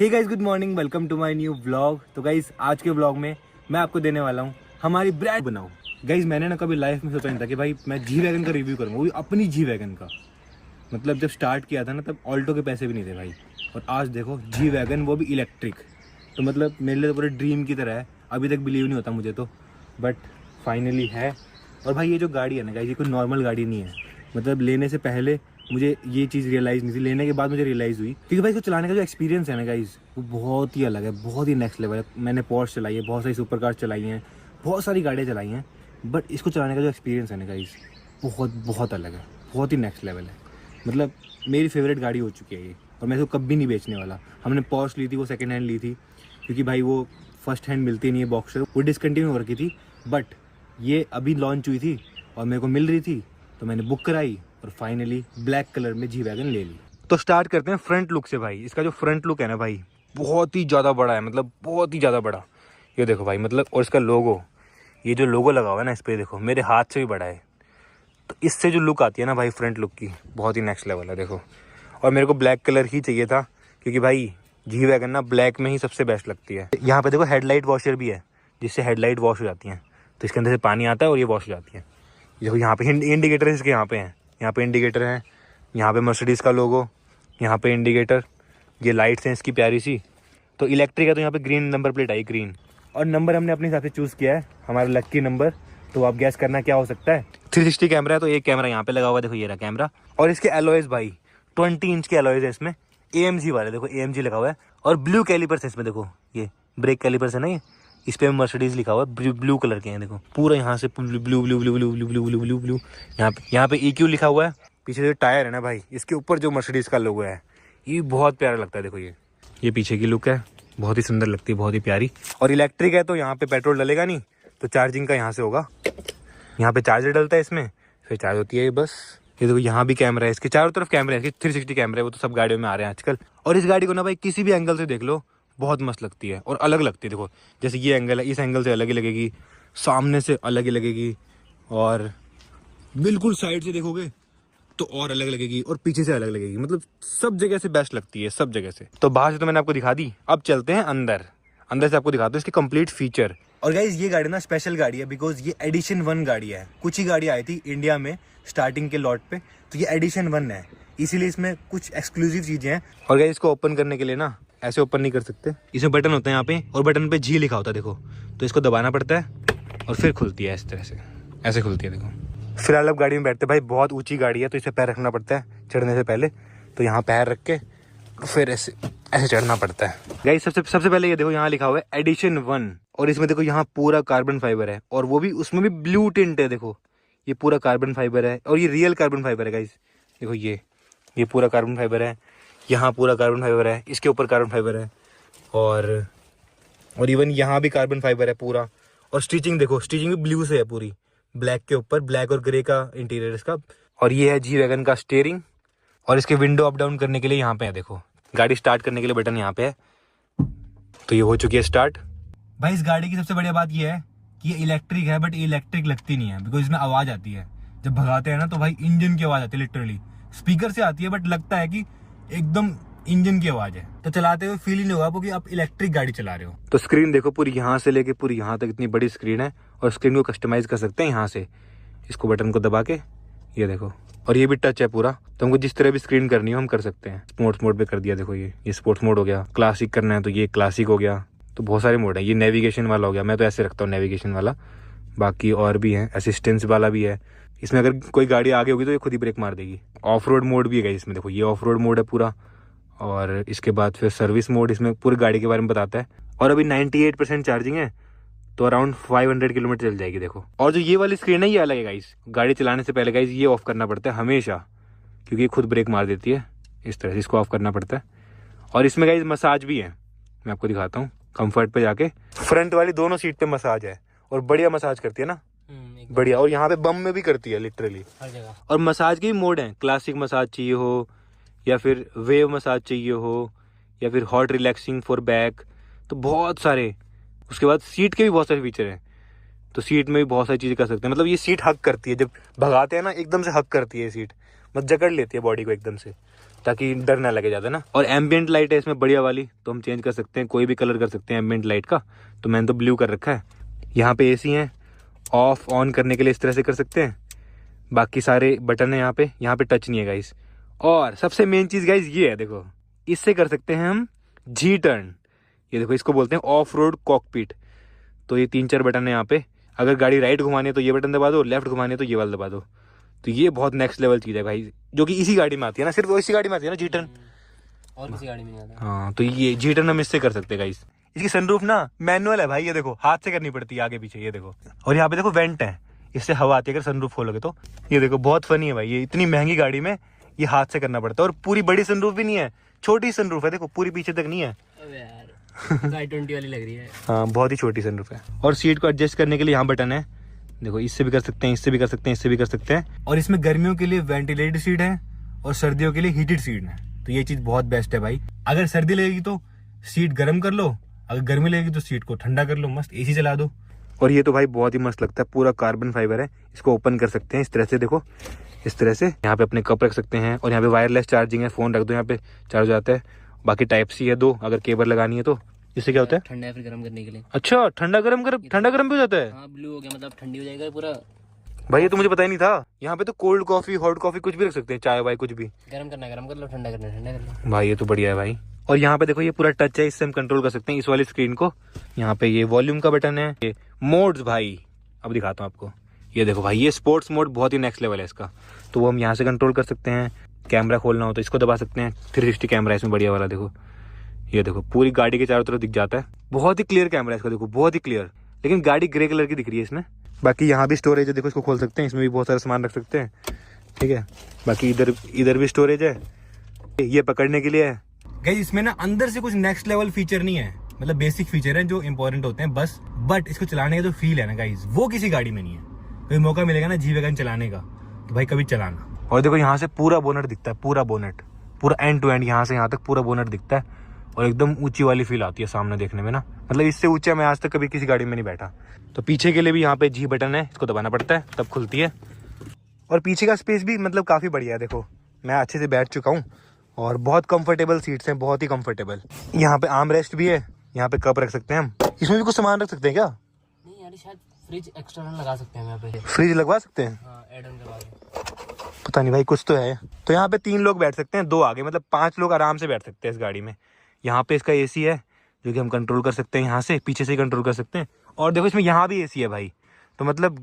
Hey guys, good morning, welcome to my new vlog. तो guys आज के vlog में मैं आपको देने वाला हूँ हमारी ब्रांड बनाओ। गाइस मैंने ना कभी लाइफ में सोचा नहीं था कि भाई मैं जी वैगन का रिव्यू करूँगा, वो भी अपनी जी वैगन का। मतलब जब स्टार्ट किया था ना तब ऑल्टो के पैसे भी नहीं थे भाई, और आज देखो जी वैगन, वो भी इलेक्ट्रिक। तो मतलब मेरे लिए तो पूरे ड्रीम की तरह है। अभी तक बिलीव नहीं होता मुझे तो, बट फाइनली है। और भाई ये जो गाड़ी है ना गाइस, ये कोई नॉर्मल गाड़ी नहीं है। मतलब लेने से पहले मुझे ये चीज़ रियलाइज़ नहीं थी, लेने के बाद मुझे रियलाइज़ हुई, क्योंकि भाई इसको चलाने का जो एक्सपीरियंस है ना गाइस, वो बहुत ही अलग है, बहुत ही नेक्स्ट लेवल है। मैंने पोर्श चलाई है, बहुत सारी सुपर कार चलाई हैं, बहुत सारी गाड़ियाँ चलाई हैं, बट इसको चलाने का जो एक्सपीरियंस है ना गाइस, बहुत अलग है, बहुत ही नेक्स्ट लेवल है। मतलब मेरी फेवरेट गाड़ी हो चुकी है ये, और मैं इसको कभी नहीं बेचने वाला। हमने पोर्श ली थी, वो सेकेंड हैंड ली थी, क्योंकि भाई वो फर्स्ट हैंड मिलती नहीं है बॉक्सर, वो डिसकंटिन्यू हो रखी थी। बट ये अभी लॉन्च हुई थी और मेरे को मिल रही थी, तो मैंने बुक कराई और फाइनली ब्लैक कलर में जी वैगन ले ली। तो स्टार्ट करते हैं फ्रंट लुक से। भाई इसका जो फ्रंट लुक है ना भाई, बहुत ही ज़्यादा बड़ा है, मतलब बहुत ही ज़्यादा बड़ा। ये देखो भाई, मतलब और इसका लोगो, ये जो लोगो लगा हुआ है ना इस पर, देखो मेरे हाथ से भी बड़ा है। तो इससे जो लुक आती है ना भाई फ्रंट लुक की, बहुत ही नेक्स्ट लेवल है देखो। और मेरे को ब्लैक कलर ही चाहिए था, क्योंकि भाई जी वैगन ना ब्लैक में ही सबसे बेस्ट लगती है। यहाँ पे देखो हेडलाइट वॉशर भी है, जिससे हेडलाइट वॉश हो जाती हैं। तो इसके अंदर से पानी आता है और ये वॉश हो जाती है। देखो यहाँ पे इंडिकेटर इसके यहाँ पे हैं, यहाँ पे इंडिकेटर हैं, यहाँ पे मर्सिडीज़ का लोगो, यहाँ पे इंडिकेटर, ये लाइट्स हैं इसकी प्यारी सी। तो इलेक्ट्रिक है, तो यहाँ पे ग्रीन नंबर प्लेट आई, ग्रीन। और नंबर हमने अपने हिसाब से चूज़ किया है, हमारा लक्की नंबर। तो आप गैस करना क्या हो सकता है। 360 कैमरा है, तो एक कैमरा यहाँ पे लगा हुआ है, देखो ये रहा कैमरा। और इसके एलॉयज भाई 20 इंच के एलॉयज है इसमें, AMG वाले, देखो AMG लगा हुआ है। और ब्लू कैलिपर्स है इसमें, देखो ये ब्रेक कैलिपर्स है ना, ये इस पे मर्सिडीज लिखा हुआ है, ब्लू कलर के हैं देखो पूरा, यहाँ से blue blue blue blue blue blue blue blue blue. यहाँ पे EQ लिखा हुआ है। पीछे जो टायर है ना भाई, इसके ऊपर जो मर्सिडीज का लोगो है, ये बहुत प्यारा लगता है। देखो ये पीछे की लुक है, बहुत ही सुंदर लगती है, बहुत ही प्यारी। और इलेक्ट्रिक है, तो यहाँ पे पेट्रोल डलेगा नहीं, तो चार्जिंग का यहाँ से होगा। यहाँ पे चार्जर डलता है इसमें, फिर चार्ज होती है ये बस। ये देखो यहाँ भी कैमरा है, इसके चारों तरफ कैमरा है, 360 कैमरा है, वो तो सब गाड़ियों में आ रहे हैं आजकल। और इस गाड़ी को ना भाई किसी भी एंगल से देख लो, बहुत मस्त लगती है और अलग लगती है। देखो जैसे ये एंगल है, इस एंगल से अलग ही लगेगी, सामने से अलग ही लगेगी, और बिल्कुल साइड से देखोगे तो और अलग लगेगी, और पीछे से अलग लगेगी। मतलब सब जगह से बेस्ट लगती है, सब जगह से। तो बाहर से तो मैंने आपको दिखा दी, अब चलते हैं अंदर। अंदर से आपको दिखाता हूँ इसके कंप्लीट फीचर। और गाइस ये गाड़ी ना स्पेशल गाड़ी है, बिकॉज ये एडिशन 1 गाड़ी है। कुछ ही गाड़ी आई थी इंडिया में स्टार्टिंग के लॉट पे, तो ये एडिशन 1 है, इसीलिए इसमें कुछ एक्सक्लूसिव चीजें हैं। और गाइस इसको ओपन करने के लिए ना ऐसे ओपन नहीं कर सकते, इसमें बटन होता है यहाँ पे, और बटन पे जी लिखा होता है देखो, तो इसको दबाना पड़ता है और फिर खुलती है इस तरह से, ऐसे खुलती है देखो। फिलहाल अब गाड़ी में बैठते भाई, बहुत ऊंची गाड़ी है, तो इसे पैर रखना पड़ता है चढ़ने से पहले। तो यहाँ पैर रख के फिर ऐसे चढ़ना पड़ता है। गाइस सबसे पहले ये देखो, यहाँ लिखा हुआ है एडिशन 1, और इसमें देखो यहाँ पूरा कार्बन फाइबर है, और वो भी उसमें भी ब्लू टिंट है। देखो ये पूरा कार्बन फाइबर है, और ये रियल कार्बन फाइबर है गाइस। देखो ये पूरा कार्बन फाइबर है, यहाँ पूरा कार्बन फाइबर है, इसके ऊपर कार्बन फाइबर है, और इवन यहाँ भी कार्बन फाइबर है पूरा। और स्टिचिंग देखो, स्टिचिंग भी ब्लू से है पूरी, ब्लैक के ऊपर, ब्लैक और ग्रे का इंटीरियर इसका। और ये है जी वैगन का स्टीयरिंग, और इसके विंडो अप डाउन करने के लिए यहाँ पे है, देखो गाड़ी स्टार्ट करने के लिए बटन यहाँ पे है। तो ये हो चुकी है स्टार्ट। भाई इस गाड़ी की सबसे बढ़िया बात ये है कि ये इलेक्ट्रिक है, बट ये इलेक्ट्रिक लगती नहीं है, बिकॉज इसमें आवाज आती है जब भगाते हैं ना, तो भाई इंजन की आवाज आती है, लिटरली स्पीकर से आती है, बट लगता है कि एकदम इंजन की आवाज है। तो चलाते हुए फील ही नहीं होगा आपको कि आप इलेक्ट्रिक गाड़ी चला रहे हो। तो स्क्रीन देखो, पूरी यहाँ से लेके पूरी यहाँ तक इतनी बड़ी स्क्रीन है, और स्क्रीन को कस्टमाइज कर सकते हैं यहाँ से, इसको बटन को दबा के, ये देखो। और ये भी टच है पूरा, तो हमको जिस तरह भी स्क्रीन करनी हो हम कर सकते हैं। स्पोर्ट्स मोड पे कर दिया, देखो ये स्पोर्ट्स मोड हो गया। क्लासिक करना है तो ये क्लासिक हो गया। तो बहुत सारे मोड है, ये नेविगेशन वाला हो गया, मैं तो ऐसे रखता हूँ नेविगेशन वाला। बाकी और भी है, असिस्टेंस वाला भी है। इसमें अगर कोई गाड़ी आगे होगी तो ये खुद ही ब्रेक मार देगी। ऑफ रोड मोड भी है इसमें, देखो ये ऑफ रोड मोड है पूरा। और इसके बाद फिर सर्विस मोड, इसमें पूरी गाड़ी के बारे में बताता है। और अभी 98% चार्जिंग है, तो अराउंड 500 किलोमीटर चल जाएगी देखो। और जो ये वाली स्क्रीन है ये अलग है गाइस, गाड़ी चलाने से पहले गाइस ये ऑफ करना पड़ता है हमेशा, क्योंकि ये खुद ब्रेक मार देती है। इस तरह से इसको ऑफ करना पड़ता है। और इसमें गाइस मसाज भी है, मैं आपको दिखाता हूँ। कंफर्ट पे जाके फ्रंट वाली दोनों सीट पे मसाज है, और बढ़िया मसाज करती है ना, बढ़िया। और यहाँ पे बम में भी करती है लिटरली हर जगह। और मसाज के भी मोड हैं, क्लासिक मसाज चाहिए हो, या फिर वेव मसाज चाहिए हो, या फिर हॉट रिलैक्सिंग फॉर बैक, तो बहुत सारे। उसके बाद सीट के भी बहुत सारे फीचर हैं, तो सीट में भी बहुत सारी चीज़ें कर सकते हैं। मतलब ये सीट हक करती है, जब भगाते हैं ना एकदम से हक करती है ये सीट, मतलब जकड़ लेती है बॉडी को एकदम से, ताकि डर ना लगे ज़्यादा ना। और एम्बियंट लाइट है इसमें बढ़िया वाली, तो हम चेंज कर सकते हैं, कोई भी कलर कर सकते हैं एम्बियंट लाइट का। तो मैंने तो ब्लू कर रखा है। यहाँ पे एसी है, ऑफ ऑन करने के लिए इस तरह से कर सकते हैं। बाकी सारे बटन है यहाँ पे टच नहीं है गाइस। और सबसे मेन चीज़ गाइस ये है, देखो इससे कर सकते हैं हम जी टर्न। ये देखो इसको बोलते हैं ऑफ रोड कॉकपिट। तो ये 3-4 बटन है यहाँ पे। अगर गाड़ी राइट घुमानी है तो ये बटन दबा दो, लेफ्ट घुमानी है तो ये वाला दबा दो। तो ये बहुत नेक्स्ट लेवल चीज़ है भाई, जो कि इसी गाड़ी में आती है ना, सिर्फ इसी गाड़ी में आती है ना जी टर्न, और किसी गाड़ी में नहीं आता। हाँ, तो ये जी टर्न हम इससे कर सकते हैं गाइस। इसकी सनरूफ ना मैनुअल है भाई, ये देखो हाथ से करनी पड़ती है आगे पीछे, ये देखो। और यहाँ पे देखो वेंट है, इससे हवा आती है अगर सनरूफ खोलोगे तो। ये देखो बहुत फनी है भाई, ये इतनी महंगी गाड़ी में ये हाथ से करना पड़ता है। और पूरी बड़ी सनरूफ भी नहीं है, छोटी सनरूफ है, देखो पूरी पीछे तक नहीं है। अबे यार i20 वाली लग रही है। हाँ, बहुत ही छोटी सनरूफ है। और सीट को एडजस्ट करने के लिए यहाँ बटन है, देखो इससे भी कर सकते हैं, इससे भी कर सकते हैं, इससे भी कर सकते हैं। और इसमें गर्मियों के लिए वेंटिलेटेड सीट है और सर्दियों के लिए हीटेड सीट है। तो ये चीज़ बहुत बेस्ट है भाई। अगर सर्दी लगेगी तो सीट गर्म कर लो, अगर गर्मी लगेगी तो सीट को ठंडा कर लो, मस्त एसी चला दो। और ये तो भाई बहुत ही मस्त लगता है, पूरा कार्बन फाइबर है। इसको ओपन कर सकते हैं इस तरह से, देखो इस तरह से। यहाँ पे अपने कप रख सकते हैं और यहाँ पे वायरलेस चार्जिंग है, फोन रख दो यहाँ पे चार्ज हो जाता है। बाकी टाइप सी है 2, अगर केबल लगानी है तो। इससे क्या होता है? ठंडा या फिर गर्म करने के लिए। अच्छा, ठंडा गर्म भी हो जाता है। हाँ, ब्लू हो गया मतलब ठंडी हो जाएगा पूरा। भाई ये तो मुझे पता ही नहीं था। यहाँ पे तो कोल्ड कॉफी, हॉट कॉफी कुछ भी रख सकते हैं, चाय वाय कुछ भी। गर्म करना है गर्म कर लो, ठंडा करना है ठंडा कर लो। भाई ये तो बढ़िया है भाई। और यहाँ पे देखो ये पूरा टच है, इससे हम कंट्रोल कर सकते हैं इस वाली स्क्रीन को। यहाँ पे ये वॉल्यूम का बटन है, ये मोड्स भाई अब दिखाता हूँ आपको। ये देखो भाई, ये स्पोर्ट्स मोड बहुत ही नेक्स्ट लेवल है इसका, तो वो हम यहाँ से कंट्रोल कर सकते हैं। कैमरा खोलना हो तो इसको दबा सकते हैं, 360 कैमरा है इसमें बढ़िया वाला। देखो ये देखो पूरी गाड़ी के चारों तरफ दिख जाता है, बहुत ही क्लियर कैमरा है इसका, देखो बहुत ही क्लियर। लेकिन गाड़ी ग्रे कलर की दिख रही है इसमें। बाकी यहाँ भी स्टोरेज है, देखो इसको खोल सकते हैं, इसमें भी बहुत सारा सामान रख सकते हैं, ठीक है। बाकी इधर भी स्टोरेज है, ये पकड़ने के लिए है। गाइस इसमें ना अंदर से कुछ नेक्स्ट लेवल फीचर नहीं है, मतलब बेसिक फीचर है जो इंपॉर्टेंट होते हैं बस। बट इसको चलाने का जो फील है ना गाइस, वो किसी गाड़ी में नहीं है। कभी मौका मिलेगा ना जी वैगन चलाने का तो भाई कभी चलाना। और देखो यहाँ से पूरा बोनट दिखता है, पूरा बोनट, पूरा एंड टू एंड यहाँ से यहाँ तक पूरा बोनट दिखता है। और एकदम ऊंची वाली फील आती है सामने देखने में ना, मतलब इससे ऊंचा मैं आज तक कभी किसी गाड़ी में नहीं बैठा। तो पीछे के लिए भी यहाँ पे जी बटन है, इसको दबाना पड़ता है तब खुलती है। और पीछे का स्पेस भी मतलब काफ़ी बढ़िया है, देखो मैं अच्छे से बैठ चुका हूँ और बहुत कंफर्टेबल सीट्स हैं, बहुत ही कंफर्टेबल। यहाँ पे आर्म रेस्ट भी है, यहाँ पे कप रख सकते हैं हम। इसमें भी कुछ सामान रख सकते हैं क्या? नहीं यार, शायद फ्रिज एक्सटर्नल लगा सकते हैं यहाँ पे। फ्रिज लगवा सकते हैं? हाँ, ऐड ऑन करवा दो। पता नहीं भाई, कुछ तो है। तो यहाँ पे 3 लोग बैठ सकते हैं, 2 आगे, मतलब 5 लोग आराम से बैठ सकते हैं इस गाड़ी में। यहाँ पे इसका एसी है जो कि हम कंट्रोल कर सकते हैं, यहाँ से पीछे से ही कंट्रोल कर सकते हैं। और देखो इसमें यहाँ भी एसी है भाई, तो मतलब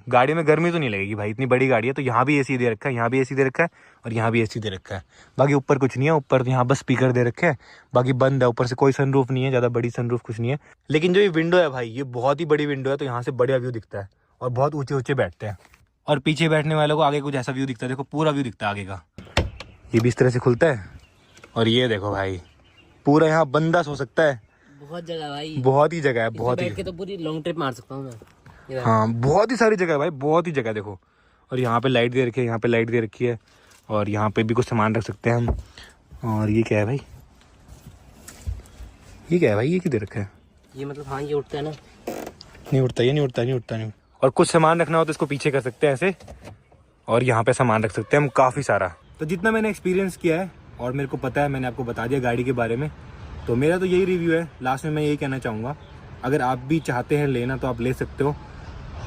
गाड़ी में गर्मी तो नहीं लगेगी भाई, इतनी बड़ी गाड़ी है। तो यहाँ भी एसी दे रखा है, यहाँ भी एसी दे रखा है और यहाँ भी एसी दे रखा है। बाकी ऊपर कुछ नहीं है, ऊपर यहाँ बस स्पीकर दे रखे हैं, बाकी बंद है। ऊपर से कोई सनरूफ नहीं है, ज़्यादा बड़ी सनरूफ कुछ नहीं है। लेकिन जो ये विंडो है भाई, ये बहुत ही बड़ी विंडो है, तो यहाँ से बढ़िया व्यू दिखता है और बहुत ऊँचे ऊँचे बैठते हैं। और पीछे बैठने वालों को आगे कुछ ऐसा व्यू दिखता है, देखो पूरा व्यू दिखता है आगे का। ये भी इस तरह से खुलता है। और ये देखो भाई, पूरा यहाँ बंदा सो सकता है, बहुत जगह भाई, बहुत ही जगह है, बहुत ही। बैठ के तो पूरी लॉन्ग ट्रिप मार सकता हूँ मैं। हाँ, बहुत ही सारी जगह है भाई, बहुत ही जगह देखो। और यहाँ पे लाइट दे रखी है, यहाँ पे लाइट दे रखी है और यहाँ पे भी कुछ सामान रख सकते हैं हम। और ये क्या है भाई, ये क्या है भाई, ये किधर रखा है? ये मतलब हाँ, ये उठता है ना? नहीं उठता, ये नहीं उठता, नहीं उठता नहीं। और कुछ सामान रखना हो तो इसको पीछे कर सकते हैं ऐसे, और यहाँ पे सामान रख सकते हैं हम काफ़ी सारा। तो जितना मैंने एक्सपीरियंस किया है और मेरे को पता है, मैंने आपको बता दिया गाड़ी के बारे में। तो मेरा तो यही रिव्यू है। लास्ट में मैं यही कहना चाहूँगा, अगर आप भी चाहते हैं लेना तो आप ले सकते हो।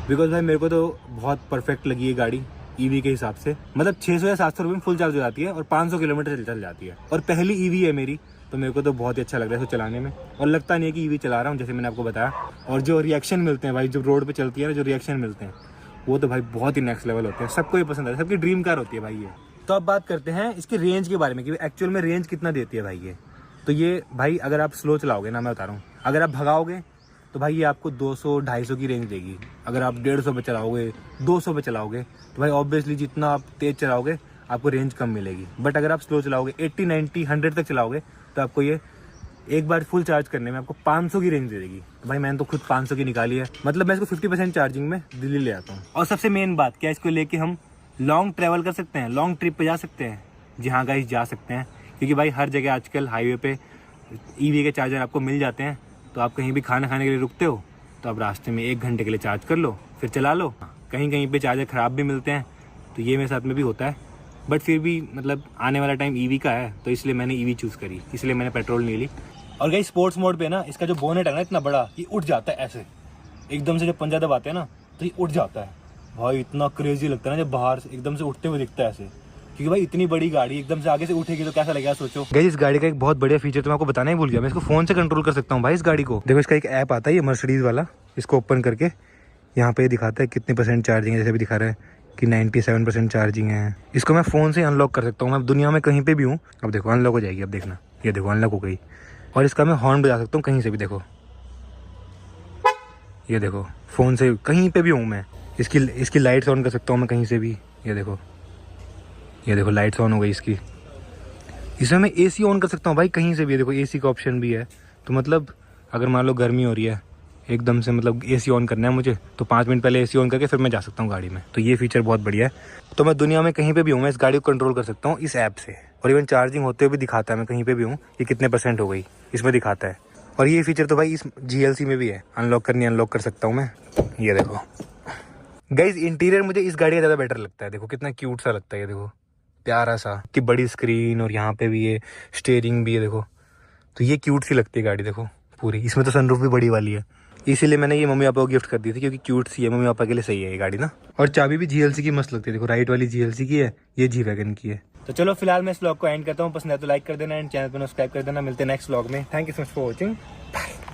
बिकॉज भाई मेरे को तो बहुत परफेक्ट लगी है गाड़ी ईवी के हिसाब से। मतलब 600 या 700 रुपये में फुल चार्ज हो जाती है और 500 किलोमीटर चल जाती है। और पहली ईवी है मेरी, तो मेरे को तो बहुत ही अच्छा लग रहा है इसको चलाने में। और लगता नहीं है कि ईवी चला रहा हूँ, जैसे मैंने आपको बताया। और जो रिएक्शन मिलते हैं भाई, जो रोड पे चलती है ना, जो रिएक्शन मिलते हैं वो तो भाई बहुत ही नेक्स्ट लेवल होते हैं। सबको ये पसंद आता है, सबकी ड्रीम कार होती है भाई ये। तो अब बात करते हैं इसकी रेंज के बारे में कि एक्चुअल में रेंज कितना देती है भाई ये। तो ये भाई अगर आप स्लो चलाओगे ना, मैं बता रहा हूँ, अगर आप भगाओगे तो भाई ये आपको 200-250 की रेंज देगी। अगर आप 150 पे चलाओगे, 200 पे चलाओगे तो भाई ऑब्वियसली जितना आप तेज़ चलाओगे आपको रेंज कम मिलेगी। बट अगर आप स्लो चलाओगे, 80, 90, 100 तक चलाओगे तो आपको ये एक बार फुल चार्ज करने में आपको 500 की रेंज दे देगी। तो भाई मैंने तो खुद 500 की निकाली है, मतलब मैं इसको 50% चार्जिंग में दिल्ली ले आता हूँ। और सबसे मेन बात क्या है, इसको लेके हम लॉन्ग ट्रैवल कर सकते हैं, लॉन्ग ट्रिप पे जा सकते हैं। जी हाँ गाइस, जा सकते हैं, क्योंकि भाई हर जगह आजकल हाईवे पे ईवी के चार्जर आपको मिल जाते हैं। तो आप कहीं भी खाना खाने के लिए रुकते हो तो आप रास्ते में 1 घंटे के लिए चार्ज कर लो, फिर चला लो। कहीं कहीं पे चार्जर ख़राब भी मिलते हैं, तो ये मेरे साथ में भी होता है। बट फिर भी मतलब आने वाला टाइम ईवी का है, तो इसलिए मैंने ईवी चूज़ करी, इसलिए मैंने पेट्रोल नहीं ली। और गाइस स्पोर्ट्स मोड पे ना इसका जो बोनेट है ना इतना बड़ा, ये उठ जाता है ऐसे एकदम से, जब पंजा दबाते हैं ना तो ये उठ जाता है भाई। इतना क्रेजी लगता है ना जब बाहर से एकदम से उठते हुए दिखता है ऐसे, क्योंकि भाई इतनी बड़ी गाड़ी एकदम से आगे से उठेगी तो कैसा लगेगा सोचो। गाइस इस गाड़ी का एक बहुत बढ़िया फीचर तो मैं आपको बताना ही भूल गया, मैं इसको फोन से कंट्रोल कर सकता हूँ भाई इस गाड़ी को। देखो इसका एक ऐप आता है ये मर्सिडीज वाला, इसको ओपन करके यहाँ पे दिखाता है कितने % चार्जिंग है, जैसे भी दिखा रहा है कि 97% चार्जिंग है। इसको मैं फ़ोन से अनलॉक कर सकता हूँ, मैं दुनिया में कहीं पे भी हूँ। अब देखो अनलॉक हो जाएगी, अब देखना, ये देखो अनलॉक हो गई। और इसका मैं हॉर्न बजा सकता हूँ कहीं से भी, देखो ये देखो फ़ोन से कहीं पे भी हूँ मैं। इसकी लाइट्स ऑन कर सकता हूँ मैं कहीं से भी, ये देखो लाइट्स ऑन हो गई इसकी। इसमें मैं AC ऑन कर सकता हूँ भाई कहीं से भी, देखो AC का ऑप्शन भी है। तो मतलब अगर मान लो गर्मी हो रही है एकदम से, मतलब AC ऑन करना है मुझे, तो 5 मिनट पहले AC ऑन करके फिर मैं जा सकता हूँ गाड़ी में। तो ये फीचर बहुत बढ़िया है। तो मैं दुनिया में कहीं पे भी हूँ मैं इस गाड़ी को कंट्रोल कर सकता हूँ इस ऐप से। और इवन चार्जिंग होते हुए भी दिखाता है मैं कहीं पे भी हूँ, ये कितने % हो गई इसमें दिखाता है। और ये फीचर तो भाई इस GLC में भी है, अनलॉक कर सकता हूँ मैं। ये देखो गाइस इंटीरियर मुझे इस गाड़ी का ज़्यादा बेटर लगता है, देखो कितना क्यूट सा लगता है ये, देखो प्यारा सा, कि बड़ी स्क्रीन और यहाँ पे भी ये स्टीयरिंग भी है देखो। तो ये क्यूट सी लगती है गाड़ी देखो पूरी। इसमें तो सनरूफ भी बड़ी वाली है, इसीलिए मैंने ये मम्मी पापा को गिफ्ट कर दी थी, क्योंकि क्यूट सी है, मम्मी पापा के लिए सही है ये गाड़ी ना। और चाबी भी GLC की मस्त लगती है, देखो राइट वाली GLC की है, ये जी वैगन की है। तो चलो फिलहाल मैं इस व्लॉग को एंड करता हूँ, पसंद है तो लाइक कर देना एंड चैनल पर सब्सक्राइब कर देना। मिलते हैं नेक्स्ट व्लॉग में। Thank you so much for watching, bye.